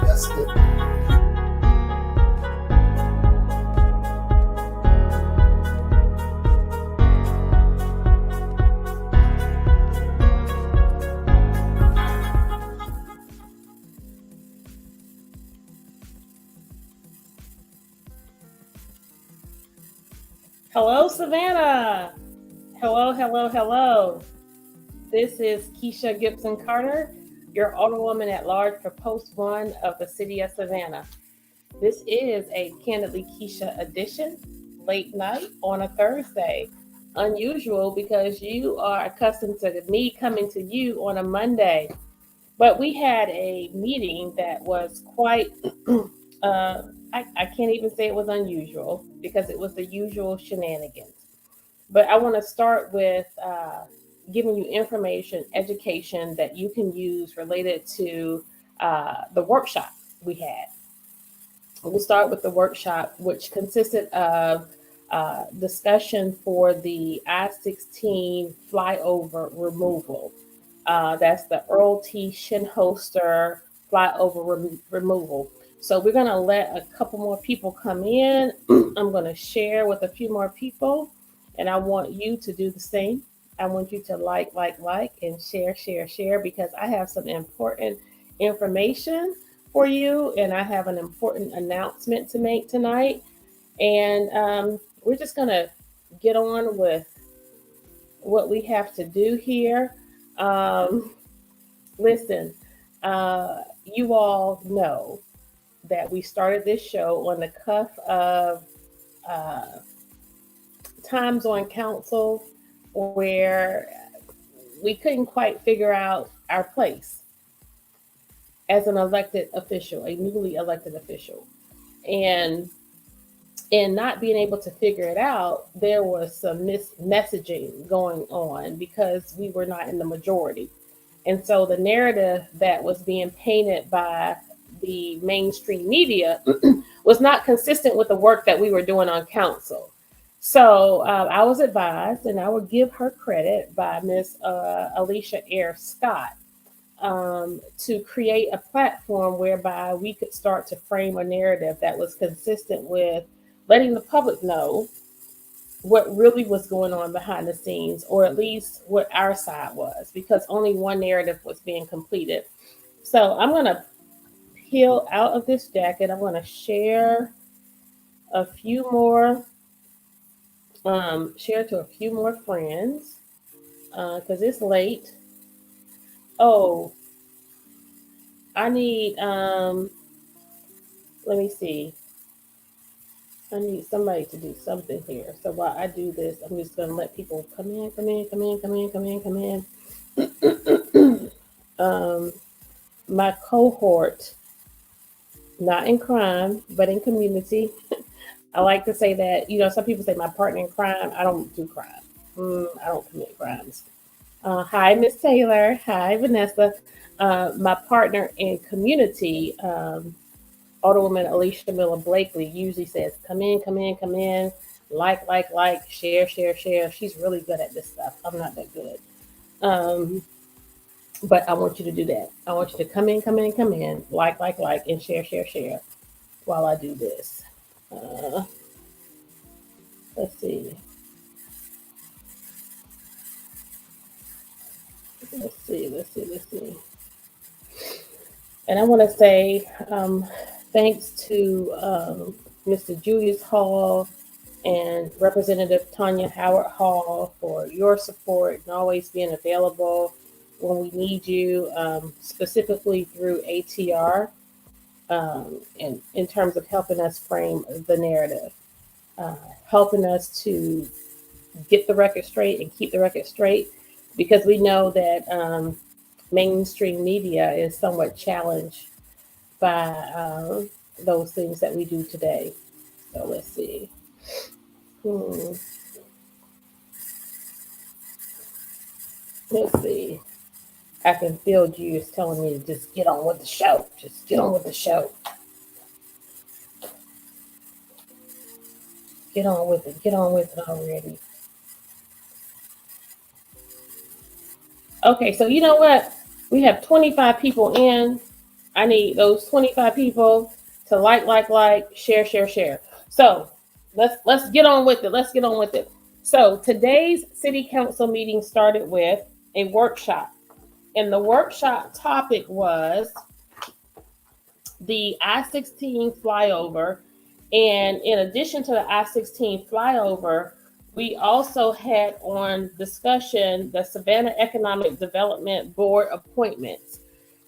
That's it. Hello, Savannah. Hello, hello, hello. This is Kesha Gibson Carter, your Alderwoman at large for Post 1 of the City of Savannah. This is a Kandily Kesha edition, late night on a Thursday. Unusual because you are accustomed to me coming to you on a Monday. But we had a meeting that was quite, I can't even say it was unusual because it was the usual shenanigans. But I want to start with giving you information, education that you can use related to the workshop we had. We'll start with the workshop, which consisted of discussion for the I-16 flyover removal. That's the Earl T. Shinholster flyover removal. So we're going to let a couple more people come in. I'm going to share with a few more people, and I want you to do the same. I want you to like, and share, because I have some important information for you, and I have an important announcement to make tonight. And we're just going to get on with what we have to do here. Listen, you all know that we started this show on the cuff of times on council where we couldn't quite figure out our place as an elected official, a newly elected official. And in not being able to figure it out, there was some messaging going on because we were not in the majority. And so the narrative that was being painted by the mainstream media was not consistent with the work that we were doing on council. So I was advised, and I would give her credit, by Miss Alicia Ayre Scott, to create a platform whereby we could start to frame a narrative that was consistent with letting the public know what really was going on behind the scenes, or at least what our side was, because only one narrative was being completed. So I'm going to peel out of this jacket. I want to share a few more, share to a few more friends because it's late. Oh, I need, let me see. I need somebody to do something here. So while I do this, I'm just going to let people come in, come in, come in, come in, come in, come in. My cohort, not in crime, but in community. I like to say that, some people say my partner in crime. I don't do crime. I don't commit crimes. Hi, Miss Taylor. Hi, Vanessa. My partner in community, Alderwoman Alicia Miller Blakely, usually says, come in, come in, come in, like, share, share, share. She's really good at this stuff. I'm not that good. But I want you to do that. I want you to come in, come in, come in, like, and share, share, share while I do this. Let's see. Let's see. And I want to say thanks to Mr. Julius Hall and Representative Tanya Howard Hall for your support and always being available when we need you, specifically through ATR, and in terms of helping us frame the narrative, helping us to get the record straight and keep the record straight, because we know that mainstream media is somewhat challenged by those things that we do today. So let's see. Let's see. I can feel Julius telling me to just get on with the show. Just get on with the show. Get on with it. Get on with it already. Okay, so you know what? We have 25 people in. I need those 25 people to like, share, share, share. So let's get on with it. Let's get on with it. So today's city council meeting started with a workshop. And the workshop topic was the I-16 flyover. And in addition to the I-16 flyover, we also had on discussion the Savannah Economic Development Board appointments.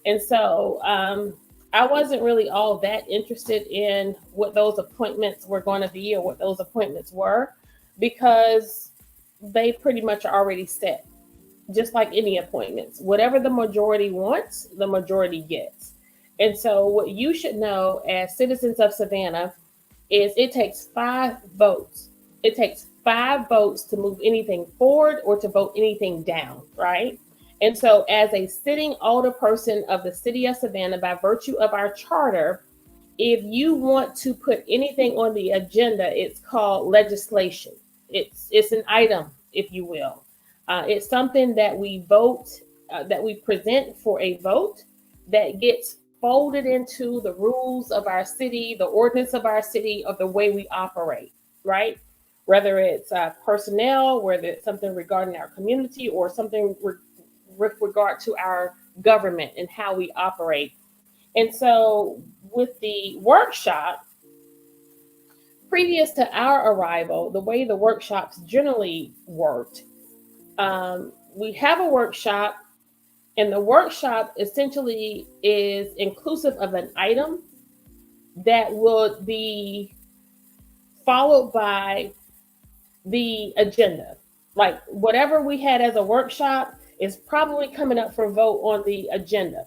And so I wasn't really all that interested in what those appointments were going to be or what those appointments were, because they pretty much are already set, just like any appointments. Whatever the majority wants, the majority gets. And so what you should know as citizens of Savannah is it takes 5 votes. It takes 5 votes to move anything forward or to vote anything down, right? And so as a sitting alderperson of the city of Savannah, by virtue of our charter, if you want to put anything on the agenda, it's called legislation. It's an item, if you will. It's something that we vote, that we present for a vote that gets folded into the rules of our city, the ordinance of our city, of the way we operate, right? Whether it's personnel, whether it's something regarding our community, or something with regard to our government and how we operate. And so with the workshop, previous to our arrival, the way the workshops generally worked, we have a workshop, and the workshop essentially is inclusive of an item that will be followed by the agenda. Like whatever we had as a workshop is probably coming up for vote on the agenda,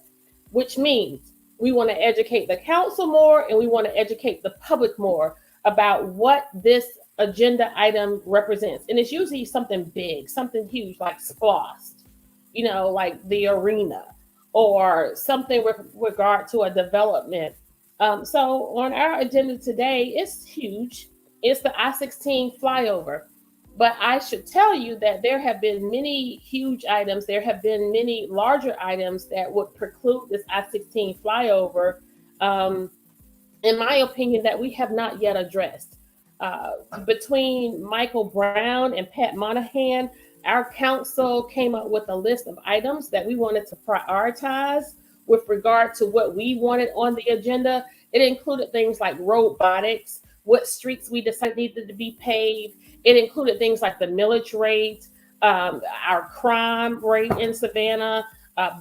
which means we want to educate the council more and we want to educate the public more about what this agenda item represents. And it's usually something big, something huge, like SPLOST, like the arena, or something with regard to a development. So on our agenda today, it's huge. It's the I-16 flyover. But I should tell you that there have been many huge items. There have been many larger items that would preclude this I-16 flyover, in my opinion, that we have not yet addressed. Between Michael Brown and Pat Monahan, our council came up with a list of items that we wanted to prioritize with regard to what we wanted on the agenda. It included things like robotics, what streets we decided needed to be paved. It included things like the millage rate, our crime rate in Savannah,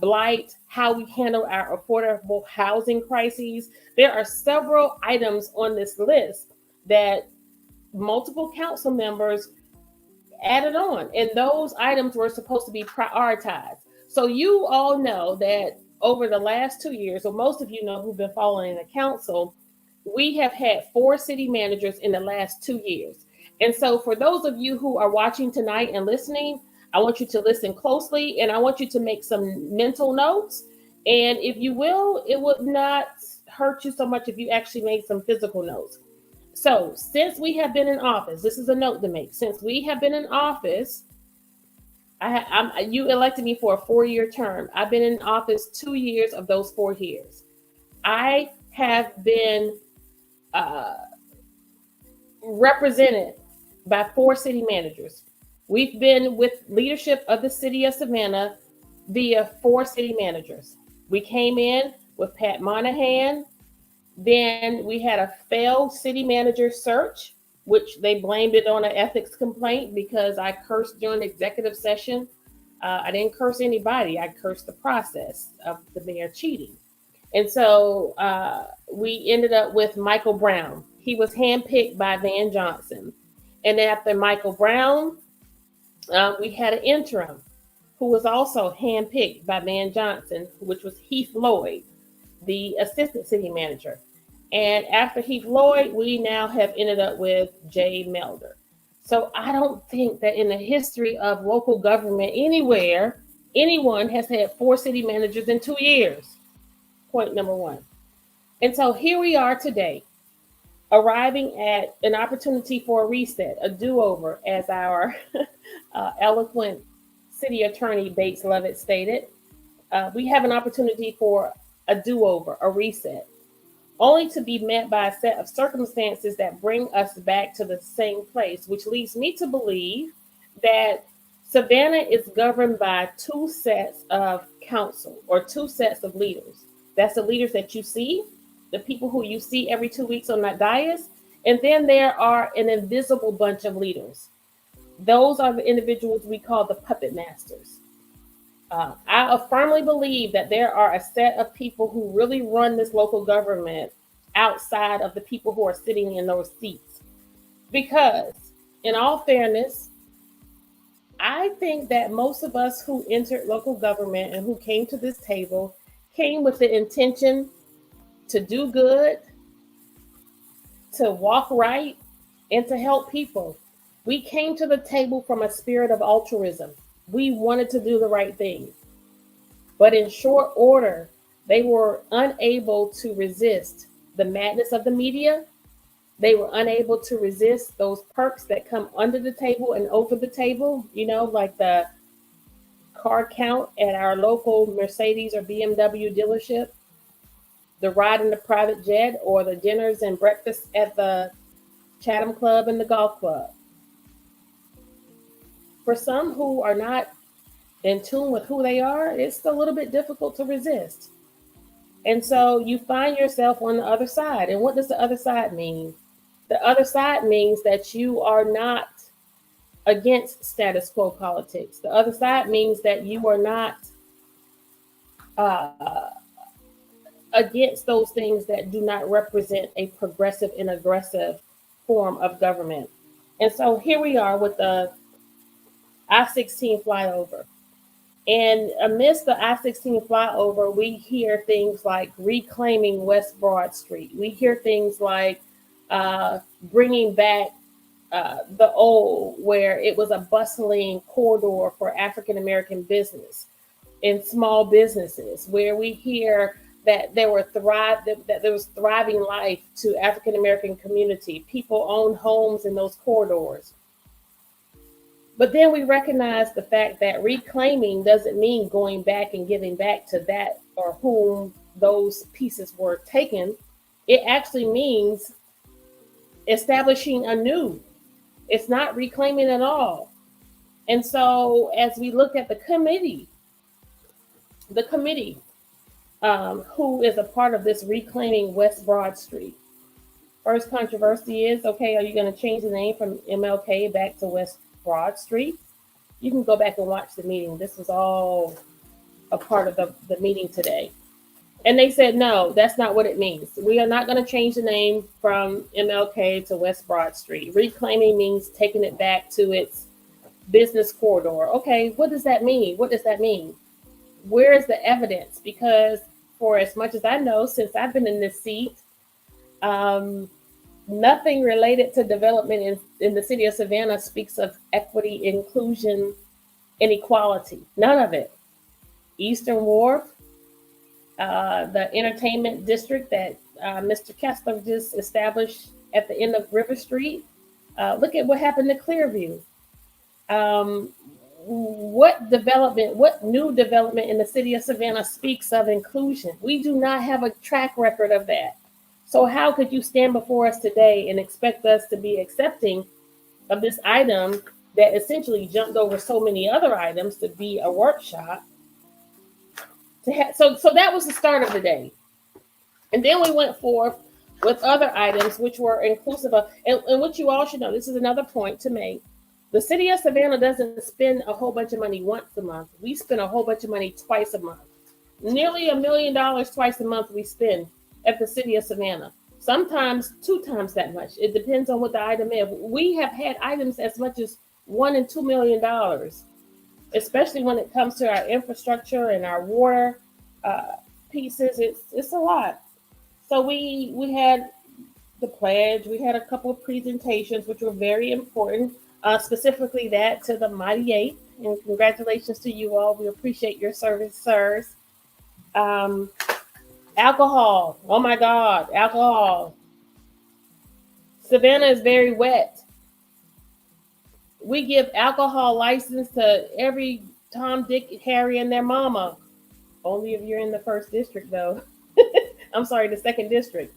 blight, how we handle our affordable housing crises. There are several items on this list that multiple council members added on, and those items were supposed to be prioritized. So you all know that over the last 2 years, or most of you know who've been following the council, we have had 4 city managers in the last 2 years. And so for those of you who are watching tonight and listening, I want you to listen closely, and I want you to make some mental notes. And if you will, it would not hurt you so much if you actually made some physical notes. So since we have been in office, this is a note to make. Since we have been in office, you elected me for a 4-year term. I've been in office 2 years of those 4 years. I have been represented by 4 city managers. We've been with leadership of the city of Savannah via 4 city managers. We came in with Pat Monahan. Then we had a failed city manager search, which they blamed it on an ethics complaint because I cursed during executive session. I didn't curse anybody. I cursed the process of the mayor cheating. And so we ended up with Michael Brown. He was handpicked by Van Johnson. And after Michael Brown, we had an interim who was also handpicked by Van Johnson, which was Heath Lloyd, the assistant city manager. And after Heath Lloyd, we now have ended up with Jay Melder. So I don't think that in the history of local government anywhere, anyone has had 4 city managers in 2 years. Point number 1. And so here we are today, arriving at an opportunity for a reset, a do-over, as our eloquent city attorney Bates Levitt stated. We have an opportunity for a do-over, a reset, only to be met by a set of circumstances that bring us back to the same place, which leads me to believe that Savannah is governed by 2 sets of council or 2 sets of leaders. That's the leaders that you see, the people who you see every 2 weeks on that dais. And then there are an invisible bunch of leaders. Those are the individuals we call the puppet masters. I firmly believe that there are a set of people who really run this local government outside of the people who are sitting in those seats. Because, in all fairness, I think that most of us who entered local government and who came to this table came with the intention to do good, to walk right, and to help people. We came to the table from a spirit of altruism. We wanted to do the right thing. But in short order, they were unable to resist the madness of the media. They were unable to resist those perks that come under the table and over the table, like the car count at our local Mercedes or BMW dealership, the ride in the private jet, or the dinners and breakfast at the Chatham Club and the golf club. For some who are not in tune with who they are, it's a little bit difficult to resist. And so you find yourself on the other side. And what does the other side mean? The other side means that you are not against status quo politics. The other side means that you are not against those things that do not represent a progressive and aggressive form of government. And so here we are with the I-16 flyover. And amidst the I-16 flyover, we hear things like reclaiming West Broad Street. We hear things like bringing back the old, where it was a bustling corridor for African-American business and small businesses, where we hear that there was thriving life to African-American community. People owned homes in those corridors. But then we recognize the fact that reclaiming doesn't mean going back and giving back to that or whom those pieces were taken. It actually means establishing anew. It's not reclaiming at all. And so as we look at the committee who is a part of this reclaiming West Broad Street. First controversy is, okay, are you going to change the name from MLK back to West Broad Street? You can go back and watch the meeting. This was all a part of the meeting today. And they said, no, that's not what it means. We are not going to change the name from MLK to West Broad Street. Reclaiming means taking it back to its business corridor. Okay, what does that mean? What does that mean? Where is the evidence? Because for as much as I know, since I've been in this seat, nothing related to development in the city of Savannah speaks of equity, inclusion, and equality. None of it. Eastern Wharf, the entertainment district that Mr. Kessler just established at the end of River Street. Look at what happened to Clearview. What new development in the city of Savannah speaks of inclusion? We do not have a track record of that. So how could you stand before us today and expect us to be accepting of this item that essentially jumped over so many other items to be a workshop? So that was the start of the day. And then we went forth with other items which were inclusive of, and what you all should know, this is another point to make. The city of Savannah doesn't spend a whole bunch of money once a month. We spend a whole bunch of money twice a month. Nearly $1 million twice a month we spend at the city of Savannah. Sometimes 2 times that much. It depends on what the item is. We have had items as much as $1 and $2 million, especially when it comes to our infrastructure and our water pieces. It's a lot. So we had the pledge. We had a couple of presentations which were very important. Specifically that to the Mighty Eight, and congratulations to you all. We appreciate your service, sirs. Alcohol. Oh my God, alcohol. Savannah is very wet. We give alcohol license to every Tom, Dick, Harry, and their mama. Only if you're in the first district, though. I'm sorry, the second district.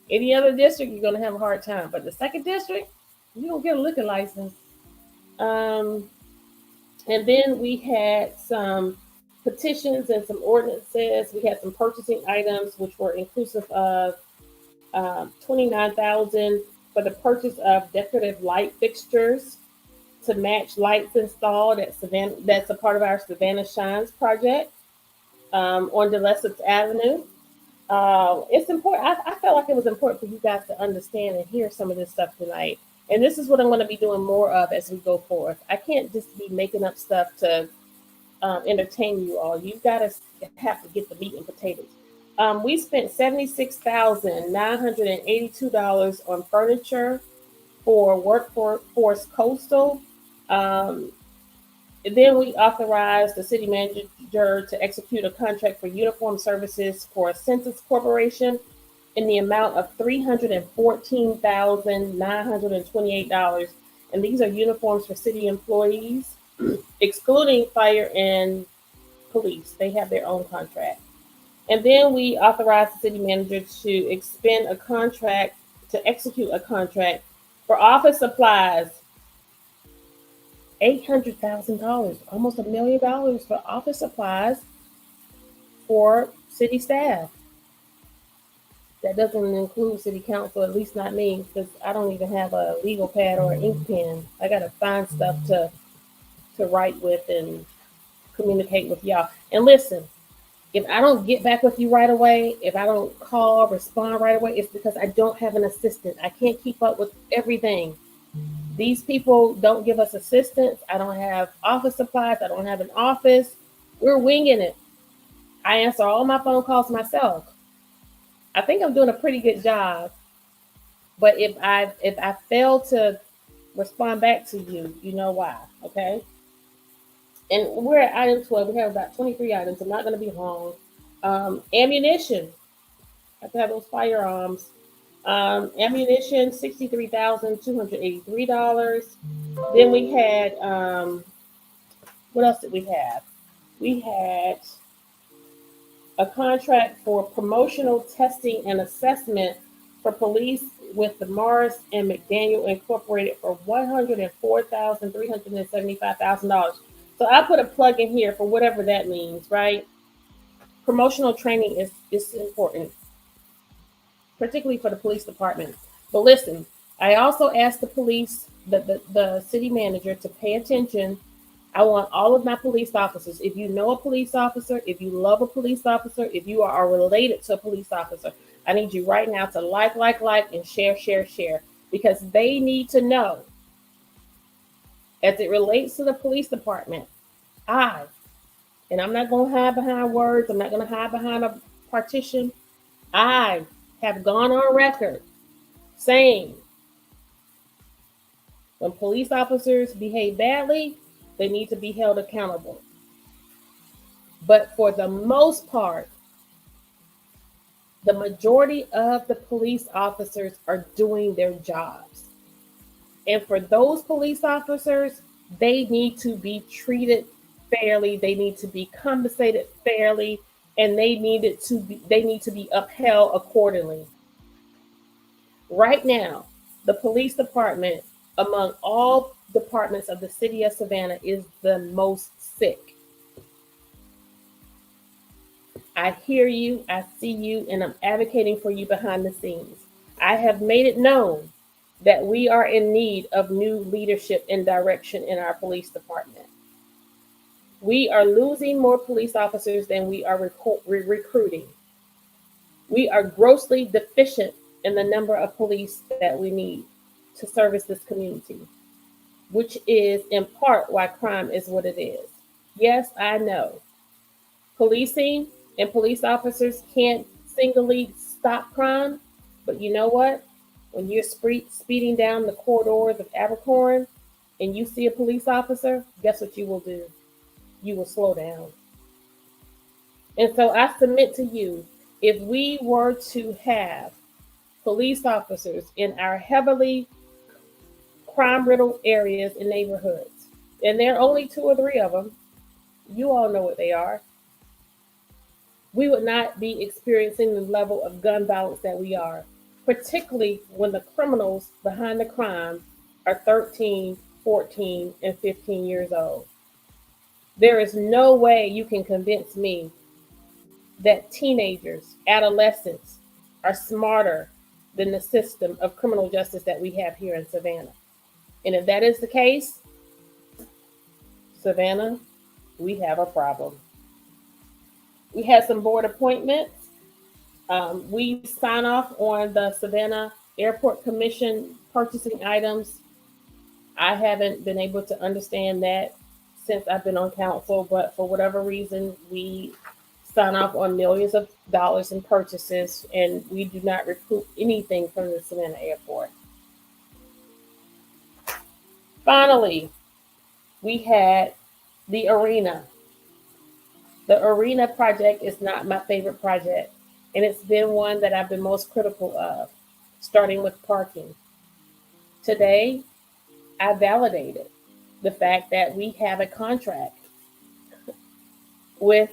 Any other district, you're gonna have a hard time, but the second district, you don't get a liquor license. And then we had some petitions and some ordinances. We had some purchasing items, which were inclusive of $29,000 for the purchase of decorative light fixtures to match lights installed at Savannah. That's a part of our Savannah Shines project on DeLesseps Avenue. It's important. I felt like it was important for you guys to understand and hear some of this stuff tonight. And this is what I'm going to be doing more of as we go forth. I can't just be making up stuff to entertain you all. You've got to have to get the meat and potatoes. We spent $76,982 on furniture for Workforce Coastal. Then we authorized the city manager to execute a contract for uniform services for Census Corporation in the amount of $314,928. And these are uniforms for city employees, excluding fire and police. They have their own contract. And then we authorized the city manager to expend a contract, to execute a contract for office supplies. $800,000, almost $1 million for office supplies for city staff. That doesn't include city council, at least not me, because I don't even have a legal pad or an ink pen. I got to find stuff to write with and communicate with y'all. And listen, if I don't get back with you right away, if I don't call, respond right away, it's because I don't have an assistant. I can't keep up with everything. These people don't give us assistance. I don't have office supplies. I don't have an office. We're winging it. I answer all my phone calls myself. I think I'm doing a pretty good job. But if I fail to respond back to you, you know why, okay? And we're at item 12. We have about 23 items. I'm not going to be long. Ammunition. I have to have those firearms. Ammunition, $63,283. Then we had, what else did we have? We had a contract for promotional testing and assessment for police with the Morris and McDaniel Incorporated for $104,375,000. So I put a plug in here for whatever that means, right? promotional training is important, particularly for the police department. But listen, I also asked the city manager to pay attention. I want all of my police officers, if you know a police officer, if you love a police officer, if you are related to a police officer, I need you right now to like, and share, because they need to know, as it relates to the police department, and I'm not going to hide behind words, I'm not going to hide behind a partition. I have gone on record saying when police officers behave badly, they need to be held accountable. But for the most part, the majority of the police officers are doing their jobs. And for those police officers, they need to be treated fairly, they need to be compensated fairly, and they need to be upheld accordingly. Right now, the police department, among all departments of the city of Savannah, is the most sick. I hear you, I see you, and I'm advocating for you behind the scenes. I have made it known that we are in need of new leadership and direction in our police department. We are losing more police officers than we are recruiting. We are grossly deficient in the number of police that we need to service this community, which is in part why crime is what it is. Yes, I know. Policing and police officers can't singly stop crime, but you know what? When you're speeding down the corridors of Abercorn and you see a police officer, guess what you will do? You will slow down. And so I submit to you, if we were to have police officers in our heavily crime-riddled areas and neighborhoods, and there are only 2 or 3 of them, you all know what they are, we would not be experiencing the level of gun violence that we are, particularly when the criminals behind the crime are 13, 14, and 15 years old. There is no way you can convince me that teenagers, adolescents, are smarter than the system of criminal justice that we have here in Savannah. And if that is the case, Savannah, we have a problem. We had some board appointments. We sign off on the Savannah Airport Commission purchasing items. I haven't been able to understand that since I've been on council, but for whatever reason, we sign off on millions of dollars in purchases, and we do not recoup anything from the Savannah Airport. Finally, we had the arena. The arena project is not my favorite project, and it's been one that I've been most critical of, starting with parking. Today, I validated the fact that we have a contract with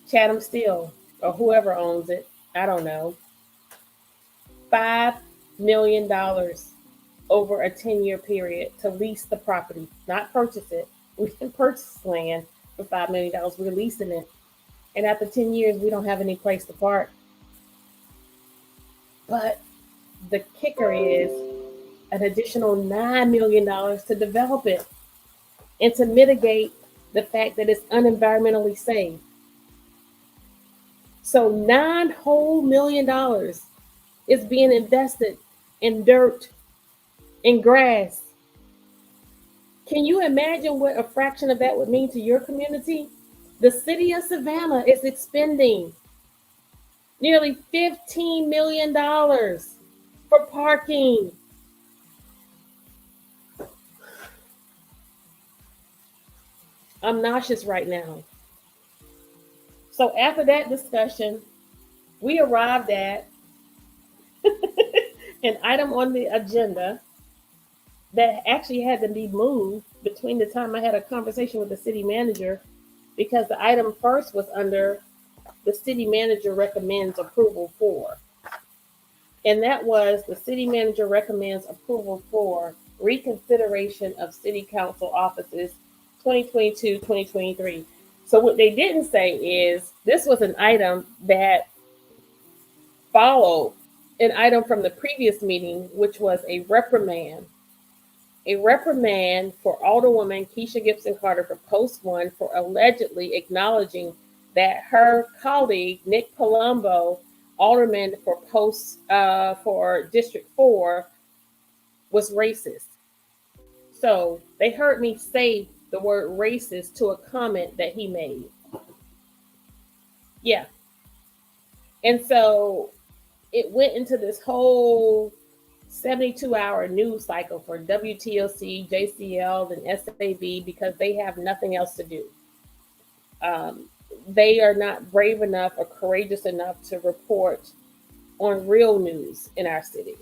Chatham Steel or whoever owns it. I don't know. $5 million over a 10-year period to lease the property, not purchase it. We can purchase land for $5 million. We're leasing it. And after 10 years, we don't have any place to park. But the kicker is an additional $9 million to develop it and to mitigate the fact that it's unenvironmentally safe. So $9 whole million is being invested in dirt, in grass. Can you imagine what a fraction of that would mean to your community? The city of Savannah is expending nearly $15 million for parking. I'm nauseous right now. So after that discussion, we arrived at an item on the agenda that actually had to be moved between the time I had a conversation with the city manager, because the item first was under the city manager recommends approval for. And that was the city manager recommends approval for reconsideration of city council offices 2022-2023. So what they didn't say is this was an item that followed an item from the previous meeting, which was a reprimand for Alderwoman Kesha Gibson Carter for Post One for allegedly acknowledging that her colleague Nick Palumbo, alderman for for District 4, was racist. So they heard me say the word racist to a comment that he made. Yeah. And so it went into this whole 72-hour news cycle for WTLC, JCL, and SAB because they have nothing else to do. They are not brave enough or courageous enough to report on real news in our city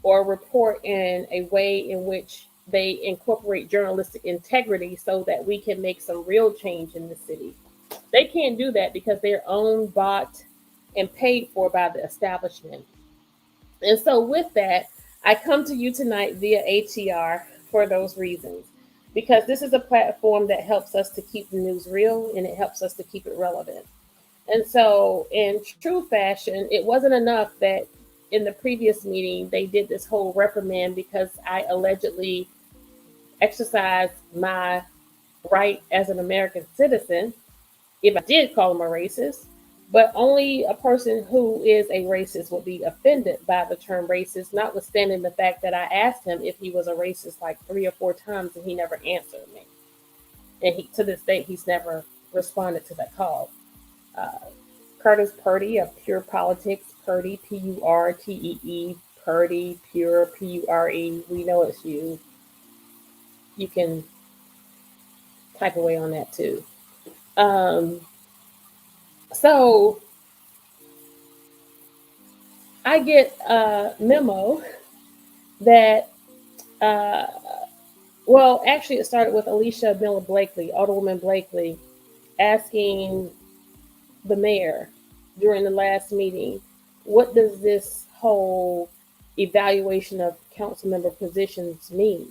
or report in a way in which they incorporate journalistic integrity so that we can make some real change in the city. They can't do that because they're owned, bought, and paid for by the establishment. And so, with that, I come to you tonight via ATR for those reasons, because this is a platform that helps us to keep the news real and it helps us to keep it relevant. And so, in true fashion, it wasn't enough that in the previous meeting they did this whole reprimand because I allegedly exercised my right as an American citizen if I did call him a racist, but only a person who is a racist would be offended by the term racist, notwithstanding the fact that I asked him if he was a racist like 3 or 4 times and he never answered me. And to this day, he's never responded to that call. Uh, Curtis Purdy of Pure Politics, Purdy, Purtee, Purdy, Pure, Pure. We know it's you. You can type away on that too. Um, so I get a memo that, uh, well, actually, it started with Alicia Miller Blakely, Alderwoman Blakely, asking the mayor during the last meeting, what does this whole evaluation of council member positions mean?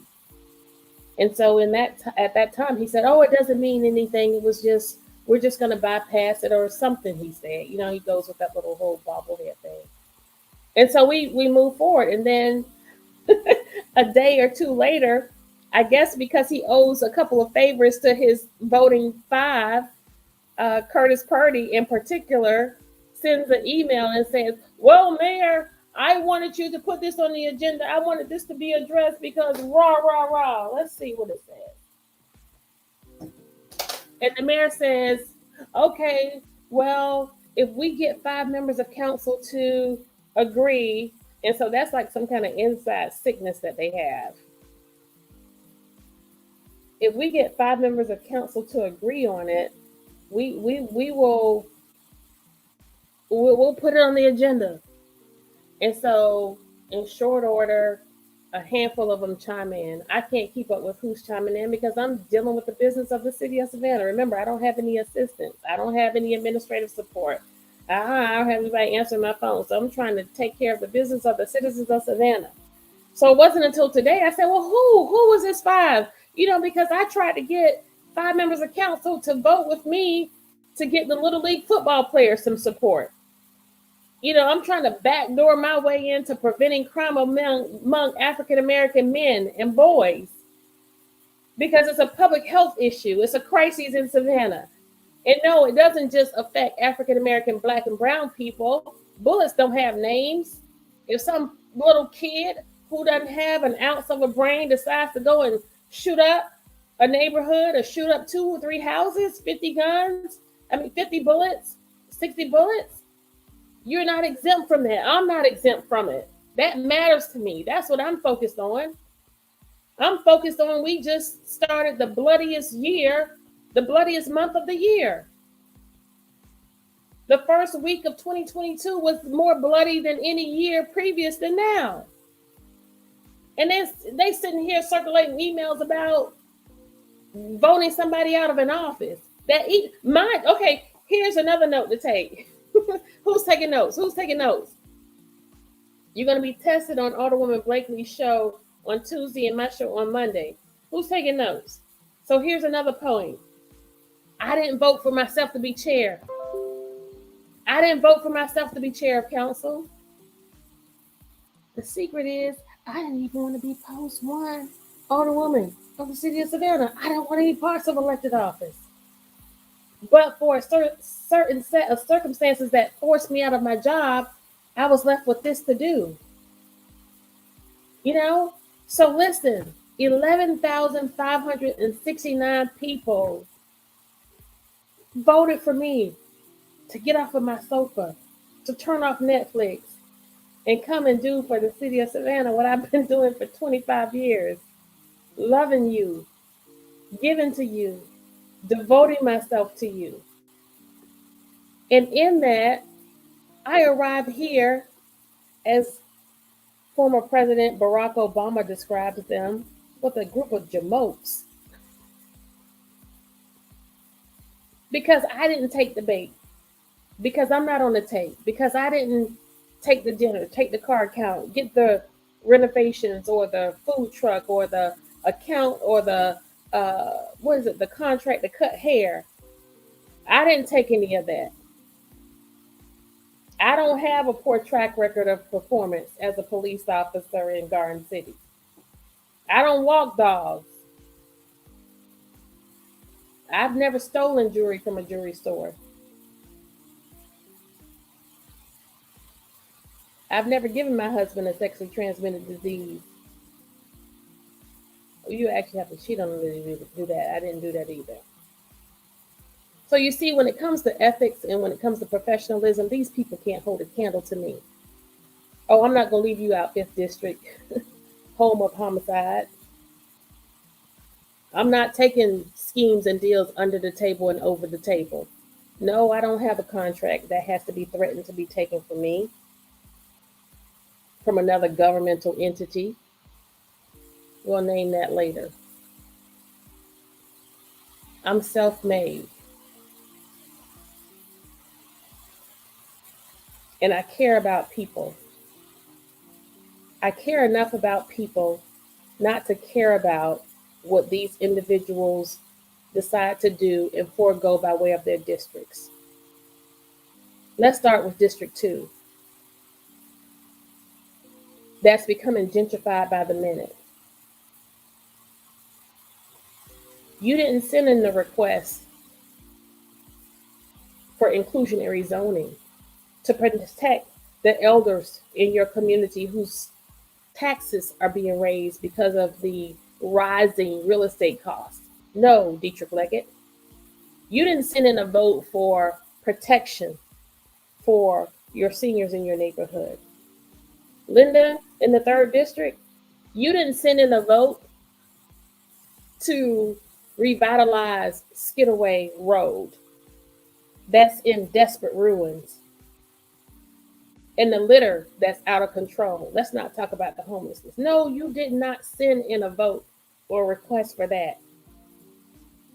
And so at that time, he said, "Oh, it doesn't mean anything. It was just we're just going to bypass it or something." He said, he goes with that little whole bobblehead thing. And so we move forward, and then a day or two later, I guess because he owes a couple of favors to his voting five, Curtis Purdy in particular sends an email and says, "Well, Mayor, I wanted you to put this on the agenda. I wanted this to be addressed because rah, rah, rah." Let's see what it says. And the mayor says, "Okay, well, if we get 5 members of council to agree," and so that's like some kind of inside sickness that they have. If we get 5 members of council to agree on it, we will we'll put it on the agenda. And so, in short order, a handful of them chime in. I can't keep up with who's chiming in because I'm dealing with the business of the city of Savannah. Remember, I don't have any assistants. I don't have any administrative support. I don't have anybody answering my phone. So I'm trying to take care of the business of the citizens of Savannah. So it wasn't until today I said, "Well, who was this five?" Because I tried to get 5 members of council to vote with me to get the Little League football players some support. I'm trying to backdoor my way into preventing crime among African American men and boys because it's a public health issue. It's a crisis in Savannah. And no, it doesn't just affect African American, Black, and brown people. Bullets don't have names. If some little kid who doesn't have an ounce of a brain decides to go and shoot up a neighborhood or shoot up 2 or 3 houses, 50 bullets, 60 bullets, you're not exempt from that. I'm not exempt from it. That matters to me. That's what I'm focused on. I'm focused on we just started the bloodiest month of the year. The first week of 2022 was more bloody than any year previous than now. And then they sitting here circulating emails about voting somebody out of an office. Okay, here's another note to take. Who's taking notes? You're going to be tested on Alderwoman Blakely's show on Tuesday and my show on Monday. Who's taking notes? So here's another point. I didn't vote for myself to be chair. I didn't vote for myself to be chair of council. The secret is I didn't even want to be post one alderwoman of the city of Savannah. I don't want any parts of elected office. But for a certain set of circumstances that forced me out of my job, I was left with this to do. You know? So listen, 11,569 people voted for me to get off of my sofa, to turn off Netflix, and come and do for the city of Savannah what I've been doing for 25 years. Loving you, giving to you, devoting myself to you. And in that, I arrived here as former President Barack Obama describes them, with a group of jamokes. Because I didn't take the bait. Because I'm not on the tape. Because I didn't take the dinner, take the car account, get the renovations or the food truck or the account or the the contract to cut hair. I didn't take any of that. I don't have a poor track record of performance as a police officer in Garden City. I don't walk dogs. I've never stolen jewelry from a jewelry store. I've never given my husband a sexually transmitted disease. You actually have to cheat on him to do that. I didn't do that either. So you see, when it comes to ethics and when it comes to professionalism, these people can't hold a candle to me. Oh, I'm not going to leave you out, 5th District, home of homicide. I'm not taking schemes and deals under the table and over the table. No, I don't have a contract that has to be threatened to be taken from me, from another governmental entity. We'll name that later. I'm self-made. And I care about people. I care enough about people not to care about what these individuals decide to do and forego by way of their districts. Let's start with District 2. That's becoming gentrified by the minute. You didn't send in the request for inclusionary zoning to protect the elders in your community whose taxes are being raised because of the rising real estate costs. No, Dietrich Leggett. You didn't send in a vote for protection for your seniors in your neighborhood. Linda, in the 3rd District, you didn't send in a vote to revitalize Skidaway Road. That's in desperate ruins. And the litter that's out of control. Let's not talk about the homelessness. No, you did not send in a vote or a request for that.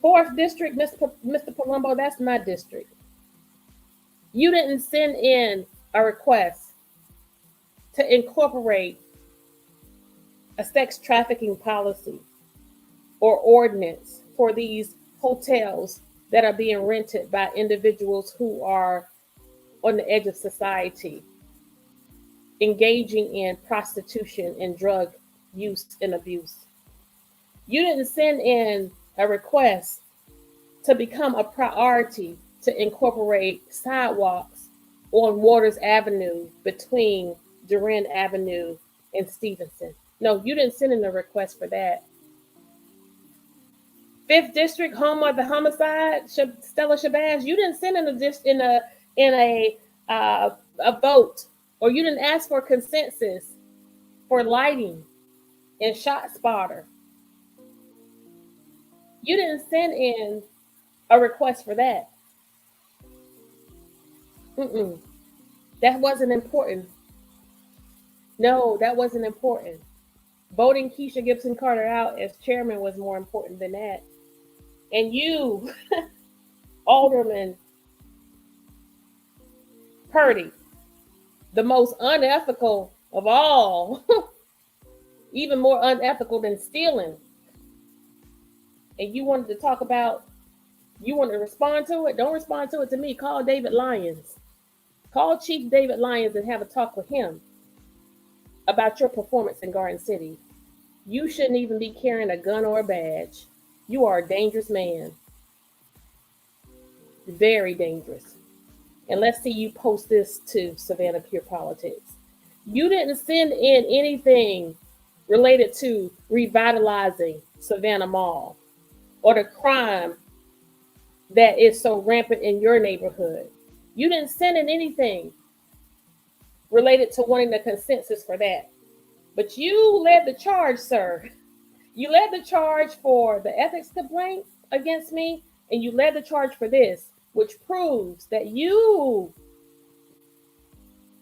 4th District, Mr. Palumbo, that's my district. You didn't send in a request to incorporate a sex trafficking policy or ordinance for these hotels that are being rented by individuals who are on the edge of society, engaging in prostitution and drug use and abuse. You didn't send in a request to become a priority to incorporate sidewalks on Waters Avenue between Duran Avenue and Stevenson. No, you didn't send in a request for that. 5th District, home of the homicide, Stella Shabazz, you didn't send in a vote, or you didn't ask for consensus for lighting and shot spotter. You didn't send in a request for that. That wasn't important. No, that wasn't important. Voting Kesha Gibson Carter out as chairman was more important than that. And you, Alderman Purdy, the most unethical of all, even more unethical than stealing. And you wanted to talk about You want to respond to it? Don't respond to it to me. Call David Lyons. Call Chief David Lyons and have a talk with him about your performance in Garden City. You shouldn't even be carrying a gun or a badge. You are a dangerous man. Very dangerous. And let's see you post this to Savannah Pure Politics. You didn't send in anything related to revitalizing Savannah Mall or the crime that is so rampant in your neighborhood. You didn't send in anything related to wanting the consensus for that. But you led the charge, sir. You led the charge for the ethics complaint against me, and you led the charge for this, which proves that you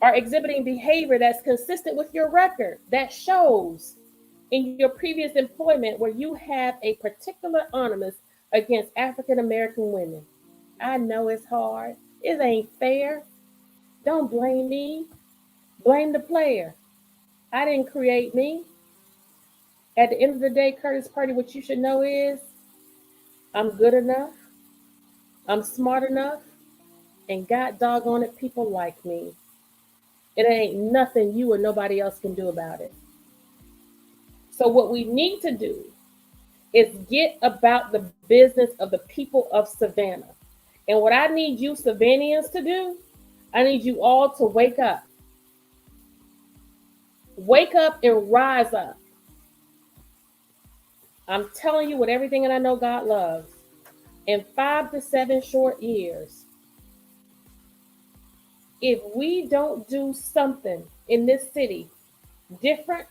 are exhibiting behavior that's consistent with your record, that shows in your previous employment where you have a particular animus against African American women. I know it's hard. It ain't fair. Don't blame me. Blame the player. I didn't create me. At the end of the day, Curtis Purdy, what you should know is I'm good enough, I'm smart enough, and God doggone it, people like me. It ain't nothing you or nobody else can do about it. So what we need to do is get about the business of the people of Savannah. And what I need you Savannahans to do, I need you all to wake up. Wake up and rise up. I'm telling you with everything that I know God loves. In 5 to 7 short years, if we don't do something in this city different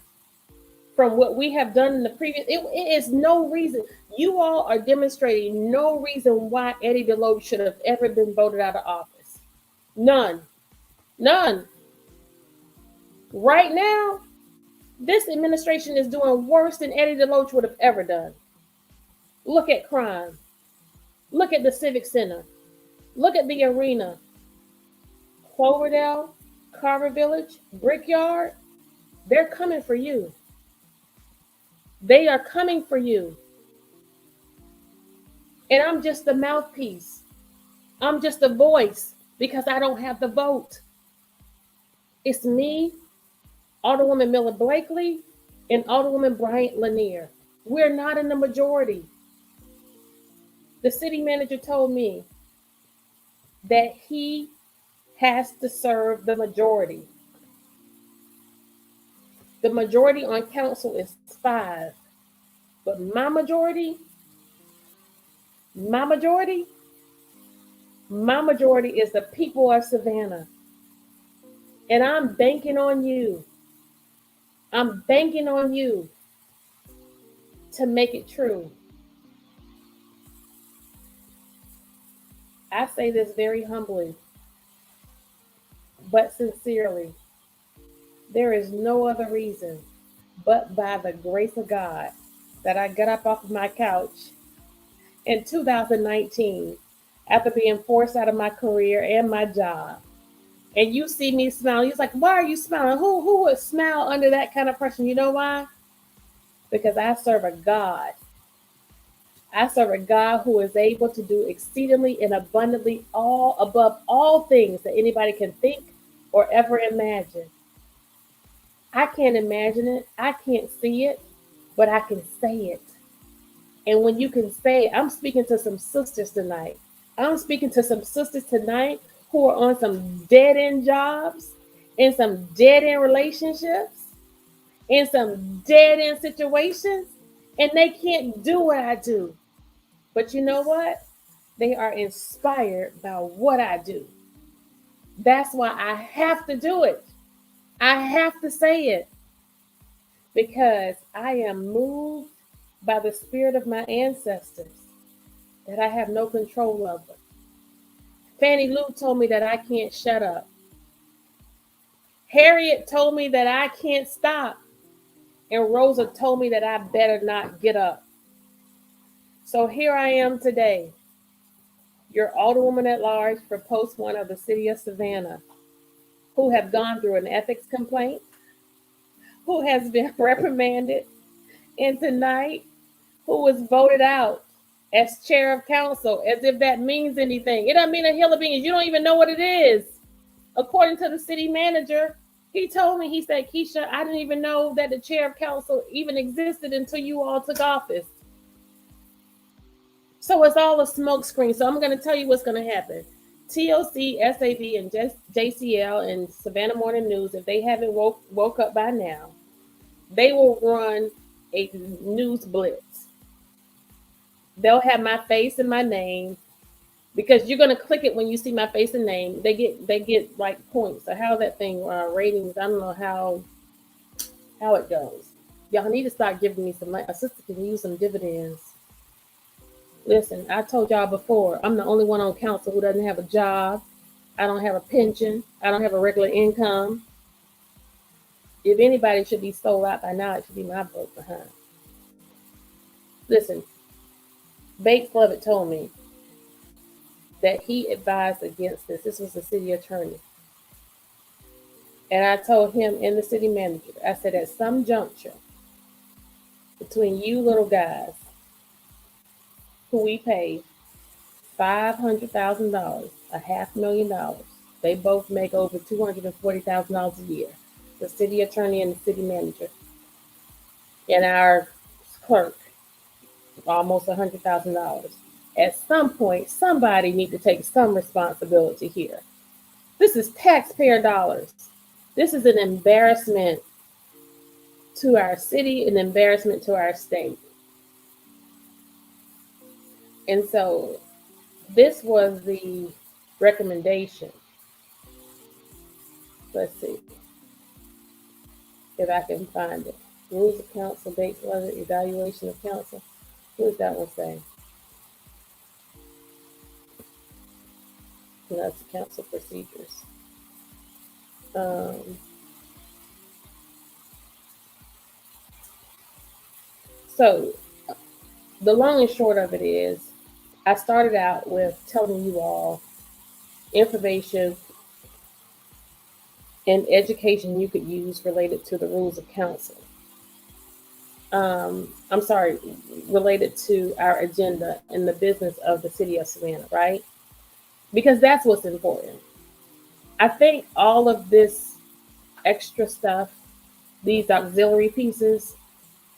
from what we have done in the previous, it is no reason. You all are demonstrating no reason why Eddie DeLoach should have ever been voted out of office. None. None. Right now, this administration is doing worse than Eddie DeLoach would have ever done. Look at crime. Look at the Civic Center. Look at the arena. Cloverdale, Carver Village, Brickyard, they're coming for you. They are coming for you. And I'm just the mouthpiece. I'm just a voice because I don't have the vote. It's me, Alderwoman Miller Blakely, and Alderwoman Bryant Lanier. We're not in the majority. The city manager told me that he has to serve the majority. The majority on council is 5. But my majority is the people of Savannah. And I'm banking on you. I'm banking on you to make it true. I say this very humbly, but sincerely. There is no other reason but by the grace of God that I got up off of my couch in 2019 after being forced out of my career and my job. And you see me smiling. You're like, why are you smiling? Who would smile under that kind of pressure? You know why? Because I serve a God. I serve a God who is able to do exceedingly and abundantly all above all things that anybody can think or ever imagine. I can't imagine it. I can't see it, but I can say it. And when you can say it, I'm speaking to some sisters tonight. I'm speaking to some sisters tonight who are on some dead end jobs, in some dead end relationships, in some dead end situations, and they can't do what I do. But you know what? They are inspired by what I do. That's why I have to do it. I have to say it because I am moved by the spirit of my ancestors that I have no control over. Fannie Lou told me that I can't shut up. Harriet told me that I can't stop. And Rosa told me that I better not get up. So here I am today, your Alderwoman at large for Post 1 of the city of Savannah, who have gone through an ethics complaint, who has been reprimanded, and tonight, who was voted out as chair of council, as if that means anything. It doesn't mean a hill of beans. You don't even know what it is. According to the city manager, he told me, he said, Kesha, I didn't even know that the chair of council even existed until you all took office. So it's all a smokescreen. So I'm going to tell you what's going to happen. TLC, SAB, and JCL and Savannah Morning News, if they haven't woke up by now, they will run a news blitz. They'll have my face and my name, because you're gonna click it when you see my face and name. They get like points. So how that thing ratings? I don't know how it goes. Y'all need to start giving me some money. A sister can use some dividends. Listen, I told y'all before, I'm the only one on council who doesn't have a job. I don't have a pension. I don't have a regular income. If anybody should be sold out by now, it should be my broke behind. Listen, Bates Lovett told me that he advised against this. This was the city attorney. And I told him and the city manager, I said, at some juncture between you little guys who we pay $500,000, $500,000, they both make over $240,000 a year. The city attorney and the city manager. And our clerk, almost $100,000. At some point, somebody needs to take some responsibility here. This is taxpayer dollars. This is an embarrassment to our city, an embarrassment to our state. And so this was the recommendation. Let's see if I can find it. Rules of council, Bates Lovett, evaluation of council. What does that one say? That's the council procedures. So the long and short of it is, I started out with telling you all information and education you could use related to the rules of council. Related to our agenda and the business of the city of Savannah, right? Because that's what's important. I think all of this extra stuff, these auxiliary pieces,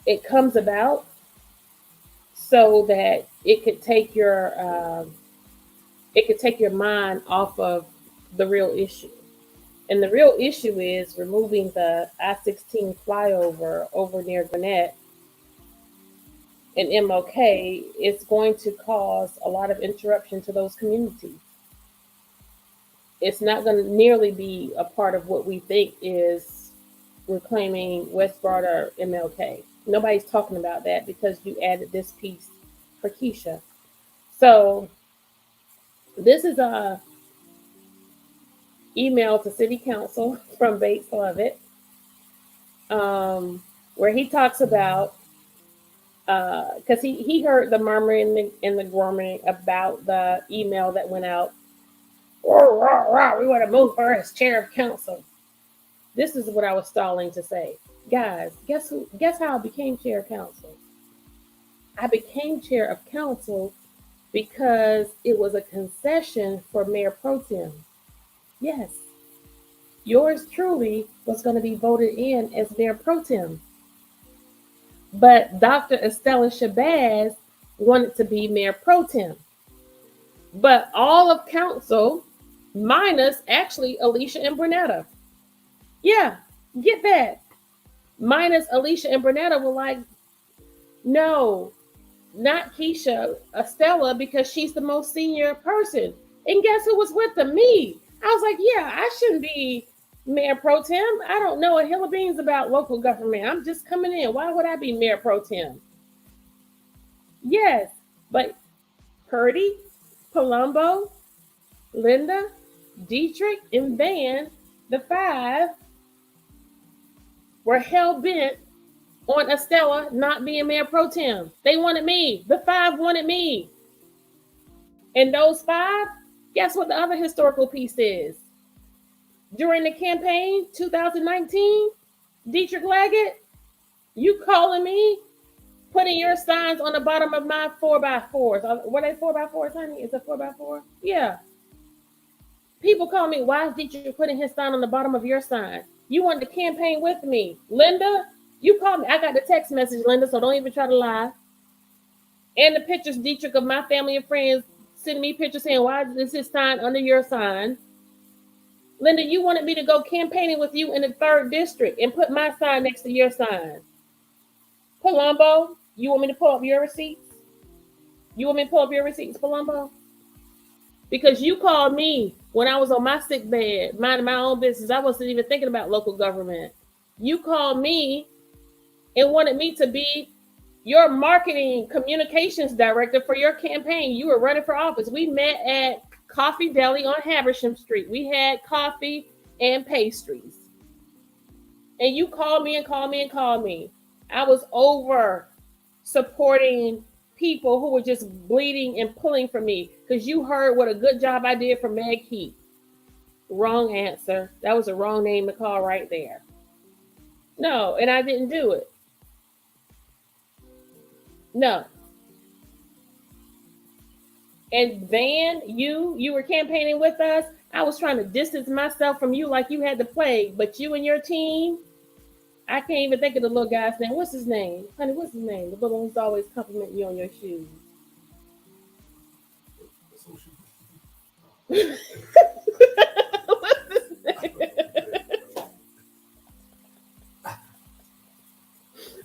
it comes about so that it could take your mind off of the real issue. And the real issue is removing the I-16 flyover over near Gwinnett and MLK. It's going to cause a lot of interruption to those communities. It's not going to nearly be a part of what we think is reclaiming West Broad or MLK. Nobody's talking about that because you added this piece for Kesha. So this is a email to City Council from Bates Lovett, where he talks about, because he heard the murmuring and the grumbling about the email that went out. We want to move her as chair of council. This is what I was stalling to say. Guys, guess how I became chair of council? I became chair of council because it was a concession for Mayor Pro Tem. Yes, yours truly was going to be voted in as Mayor Pro Tem. But Dr. Estella Shabazz wanted to be Mayor Pro Tem. But all of council, minus actually Alicia and Bernetta. Yeah, get that. Minus Alicia and Bernetta were like, no, not Kesha, Estella, because she's the most senior person. And guess who was with them? Me. I was like, yeah, I shouldn't be Mayor Pro Tem. I don't know a hill of beans about local government. I'm just coming in. Why would I be Mayor Pro Tem? Yes, but Purdy, Palumbo, Linda, Dietrich, and Van, the five, were hell-bent on Estella not being Mayor Pro Tem. They wanted me. The five wanted me. And those five, guess what the other historical piece is? During the campaign, 2019, Dietrich Leggett, you calling me putting your signs on the bottom of my 4x4s. What are they 4x4s, honey? Is it 4x4? Yeah. People call me, why is Dietrich putting his sign on the bottom of your sign? You wanted to campaign with me. Linda, you called me. I got the text message, Linda, so don't even try to lie. And the pictures, Dietrich, of my family and friends sending me pictures saying, why is this sign under your sign? Linda, you wanted me to go campaigning with you in the 3rd district and put my sign next to your sign. Palumbo, you want me to pull up your receipts? You want me to pull up your receipts, Palumbo? Because you called me when I was on my sick bed, minding my own business. I wasn't even thinking about local government. You called me and wanted me to be your marketing communications director for your campaign. You were running for office. We met at Coffee Deli on Haversham Street. We had coffee and pastries. And you called me and called me and called me. I was over supporting people who were just bleeding and pulling for me because you heard what a good job I did for Meg Heath. Wrong answer. That was a wrong name to call right there. No, and I didn't do it. No. And Van, you were campaigning with us. I was trying to distance myself from you like you had the plague, but you and your team, I can't even think of the little guy's name. What's his name? Honey, what's his name? The little one who's always complimenting you on your shoes. What's his name?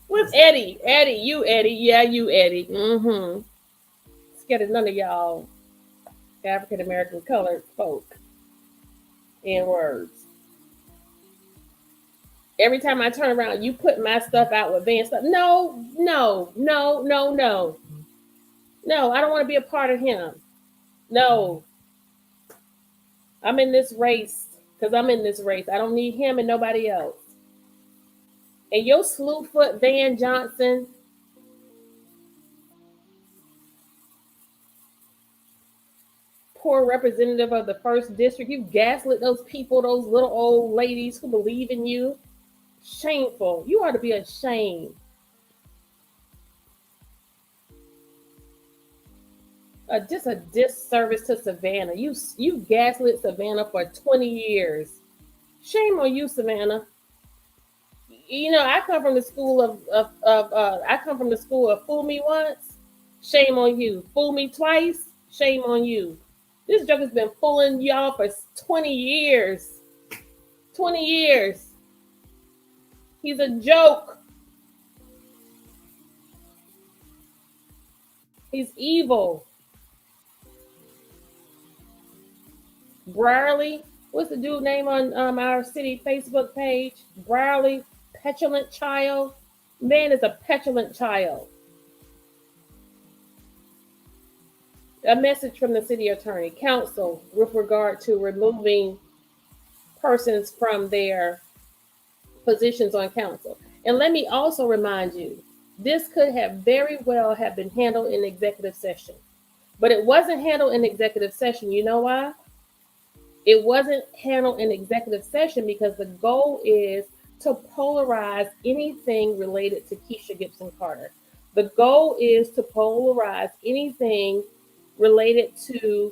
What's Eddie? Eddie, you Eddie. Yeah, you Eddie. Mm-hmm. Scared of none of y'all African American colored folk in words. Every time I turn around, you put my stuff out with Van stuff. No. No, I don't want to be a part of him. No. I'm in this race because I'm in this race. I don't need him and nobody else. And your slewfoot Van Johnson, poor representative of the 1st district, you gaslit those people, those little old ladies who believe in you. Shameful. You ought to be ashamed. Just a disservice to Savannah. You gaslit Savannah for 20 years. Shame on you, Savannah. You know, I come from the school of fool me once, shame on you. Fool me twice, shame on you. This joker's been fooling y'all for 20 years. 20 years. He's a joke. He's evil. Brierly, what's the dude name on our city Facebook page? Brierly, petulant child. Man is a petulant child. A message from the city attorney, council, with regard to removing persons from their positions on council. And let me also remind you, this could have very well have been handled in executive session. But it wasn't handled in executive session. You know why? It wasn't handled in executive session because the goal is to polarize anything related to Kesha Gibson Carter. The goal is to polarize anything related to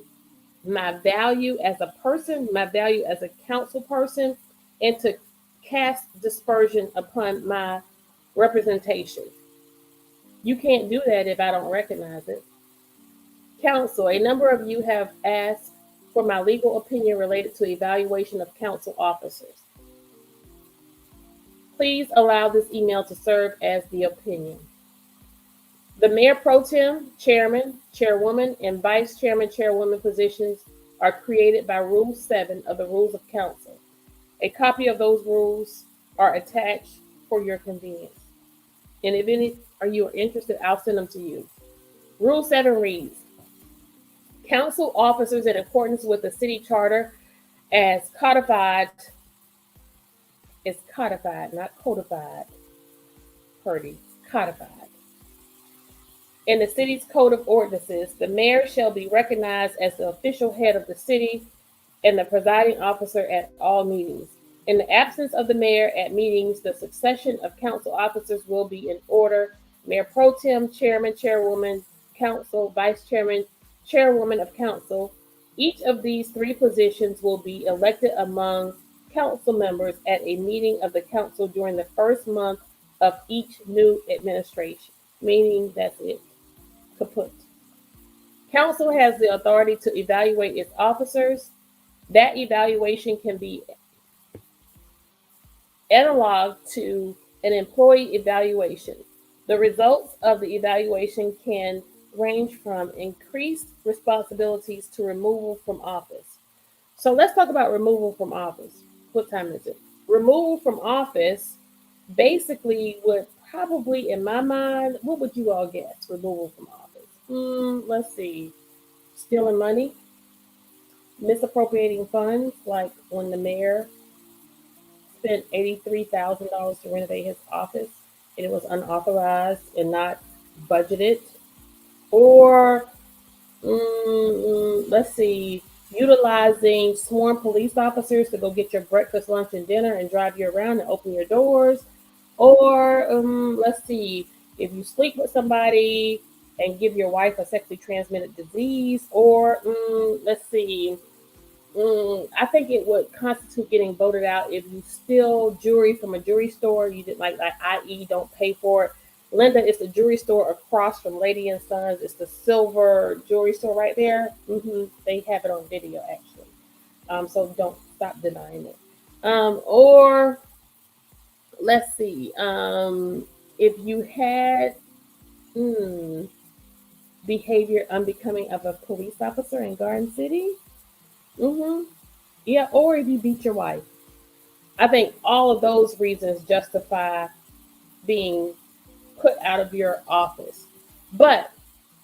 my value as a person, my value as a council person, and to cast dispersion upon my representation. You can't do that if I don't recognize it. Council, a number of you have asked for my legal opinion related to evaluation of council officers. Please allow this email to serve as the opinion. The Mayor Pro Tem, Chairman, Chairwoman, and Vice Chairman, Chairwoman positions are created by Rule 7 of the Rules of Council. A copy of those rules are attached for your convenience. And if any of you are interested, I'll send them to you. Rule 7 reads, council officers in accordance with the city charter as codified, not codified, Purdy, codified. In the city's code of ordinances, the mayor shall be recognized as the official head of the city and the presiding officer at all meetings. In the absence of the mayor at meetings, the succession of council officers will be in order Mayor Pro Tem, Chairman, Chairwoman, Council, Vice Chairman, Chairwoman of Council. Each of these three positions will be elected among council members at a meeting of the council during the first month of each new administration. Meaning that's it. Kaput. Council has the authority to evaluate its officers. That evaluation can be analog to an employee evaluation. The results of the evaluation can range from increased responsibilities to removal from office. So let's talk about removal from office. What time is it? Removal from office basically would probably, in my mind, what would you all guess? Removal from office. Let's see. Stealing money, misappropriating funds, like when the mayor spent $83,000 to renovate his office and it was unauthorized and not budgeted. Or, let's see, utilizing sworn police officers to go get your breakfast, lunch, and dinner and drive you around and open your doors. Or, let's see, if you sleep with somebody and give your wife a sexually transmitted disease. Or, let's see, I think it would constitute getting voted out if you steal jewelry from a jewelry store. You did like i.e. don't pay for it. Linda, it's the jewelry store across from Lady and Sons. It's the silver jewelry store right there. They have it on video actually. So don't stop denying it. Or let's see. If you had behavior unbecoming of a police officer in Garden City. Yeah, or if you beat your wife. I think all of those reasons justify being put out of your office. But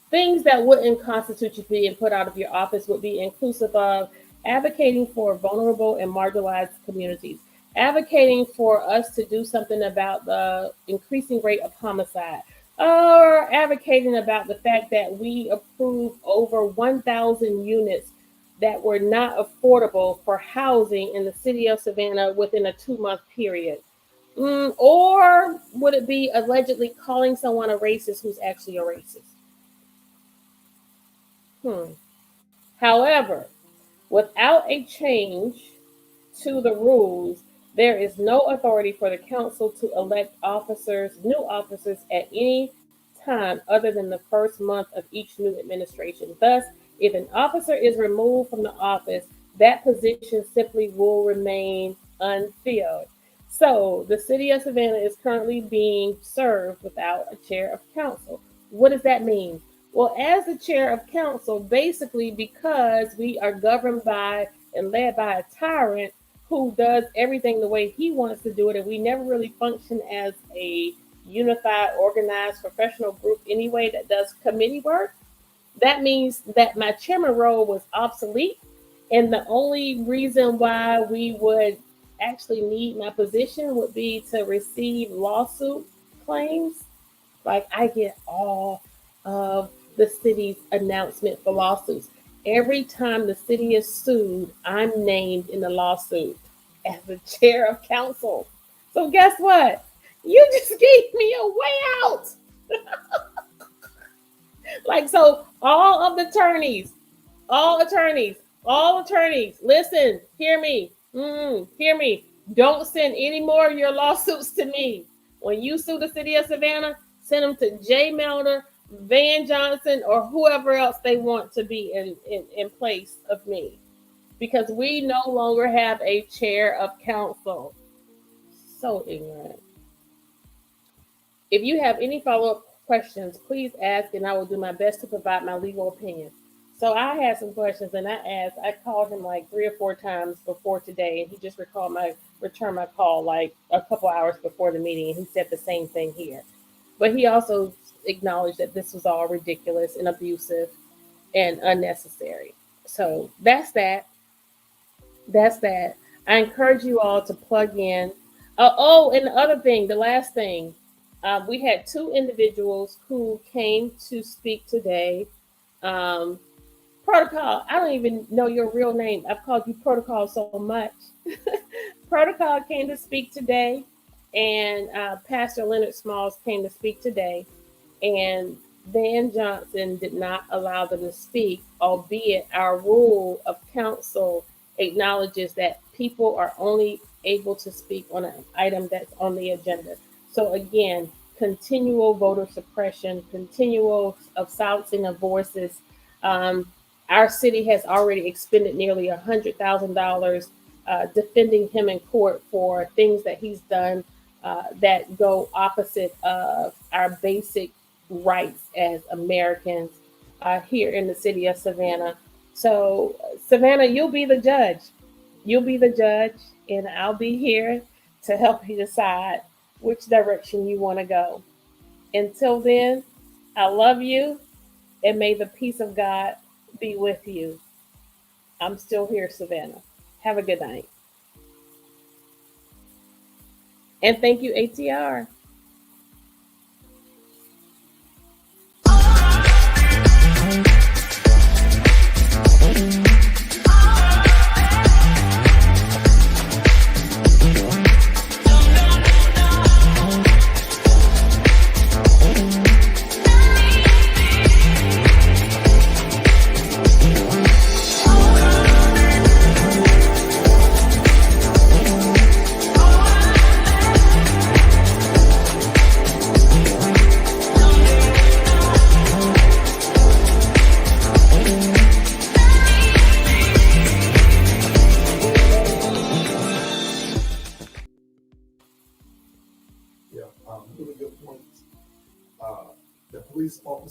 things that wouldn't constitute you being put out of your office would be inclusive of advocating for vulnerable and marginalized communities, advocating for us to do something about the increasing rate of homicide, or advocating about the fact that we approved over 1,000 units that were not affordable for housing in the city of Savannah within a 2-month period. Or would it be allegedly calling someone a racist who's actually a racist? However, without a change to the rules, there is no authority for the council to elect new officers at any time other than the first month of each new administration. Thus, if an officer is removed from the office, that position simply will remain unfilled. So, the city of Savannah is currently being served without a chair of council. What does that mean? Well, as the chair of council, basically because we are governed by and led by a tyrant who does everything the way he wants to do it, and we never really function as a unified, organized, professional group anyway that does committee work. That means that my chairman role was obsolete, and the only reason why we would actually need my position would be to receive lawsuit claims. Like I get all of the city's announcement for lawsuits. Every time the city is sued, I'm named in the lawsuit as the chair of council. So guess what? You just gave me a way out. Like so, all attorneys, all attorneys, listen, hear me, hear me. Don't send any more of your lawsuits to me. When you sue the city of Savannah, send them to Jay Melder, Van Johnson, or whoever else they want to be in place of me. Because we no longer have a chair of council. So ignorant. If you have any follow-up questions, please ask and I will do my best to provide my legal opinion. So I had some questions and I called him like 3 or 4 times before today and he just returned my call like a couple hours before the meeting and he said the same thing here. But he also acknowledged that this was all ridiculous and abusive and unnecessary. So that's that. That's that. I encourage you all to plug in. And the other thing, the last thing, we had 2 individuals who came to speak today. Protocol, I don't even know your real name. I've called you Protocol so much. Protocol came to speak today, and Pastor Leonard Smalls came to speak today. And Van Johnson did not allow them to speak, albeit our rule of council acknowledges that people are only able to speak on an item that's on the agenda. So again, continual voter suppression, continual of silencing of voices. Um, our city has already expended nearly $100,000 defending him in court for things that he's done that go opposite of our basic rights as Americans here in the city of Savannah. So, Savannah, you'll be the judge. You'll be the judge, and I'll be here to help you decide which direction you want to go. Until then, I love you, and may the peace of God be with you. I'm still here, Savannah. Have a good night. And thank you, ATR. Yeah, really good points. The police officer